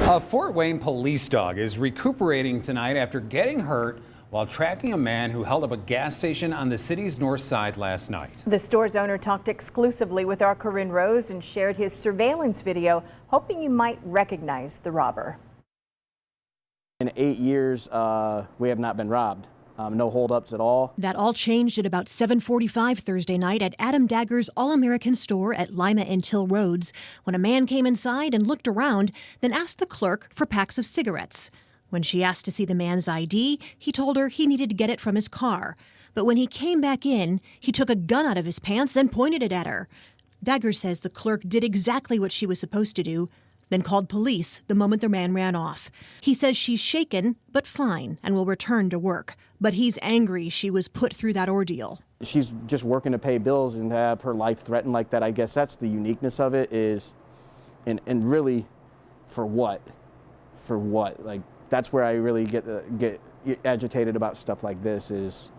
A Fort Wayne police dog is recuperating tonight after getting hurt while tracking a man who held up a gas station on the city's north side last night. The store's owner talked exclusively with our Corinne Rose and shared his surveillance video, hoping you might recognize the robber. In 8 years, we have not been robbed. No holdups at all. That all changed at about 7:45 Thursday night at Adam Dagger's All-American store at Lima and Till Roads when a man came inside and looked around, then asked the clerk for packs of cigarettes. When she asked to see the man's ID, he told her he needed to get it from his car. But when he came back in, he took a gun out of his pants and pointed it at her. Dagger says the clerk did exactly what she was supposed to do, then called police the moment the man ran off. He says she's shaken, but fine, and will return to work. But he's angry she was put through that ordeal. She's just working to pay bills and have her life threatened like that. I guess that's the uniqueness of it is, and really, for what? For what? Like, that's where I really get agitated about stuff like this is,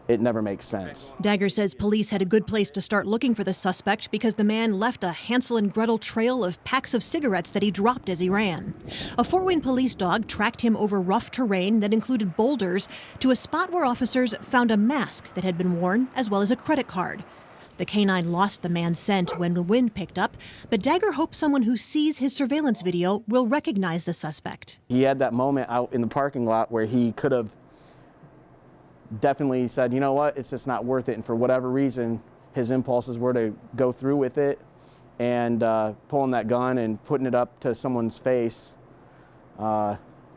it never makes sense. Dagger says police had a good place to start looking for the suspect because the man left a Hansel and Gretel trail of packs of cigarettes that he dropped as he ran. A Fort Wayne police dog tracked him over rough terrain that included boulders to a spot where officers found a mask that had been worn as well as a credit card. The K9 lost the man's scent when the wind picked up, but Dagger hopes someone who sees his surveillance video will recognize the suspect. He had that moment out in the parking lot where he could have definitely said, you know what, it's just not worth it. And for whatever reason, his impulses were to go through with it, and pulling that gun and putting it up to someone's face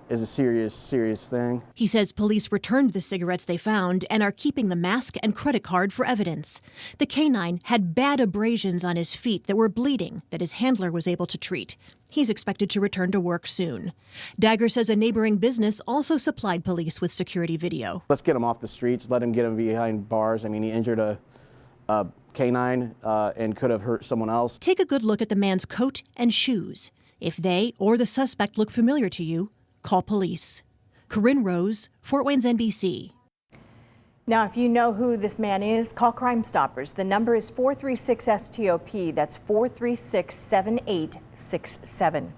is a serious thing. He says police returned the cigarettes they found and are keeping the mask and credit card for evidence. The K9 had bad abrasions on his feet that were bleeding that his handler was able to treat. He's expected to return to work soon. Dagger says a neighboring business also supplied police with security video. Let's get him off the streets, let him get him behind bars. I mean, he injured a K9 and could have hurt someone else. Take a good look at the man's coat and shoes. If they or the suspect look familiar to you, call police. Corinne Rose, Fort Wayne's NBC. Now, if you know who this man is, call Crime Stoppers. The number is 436-STOP. That's 436-7867.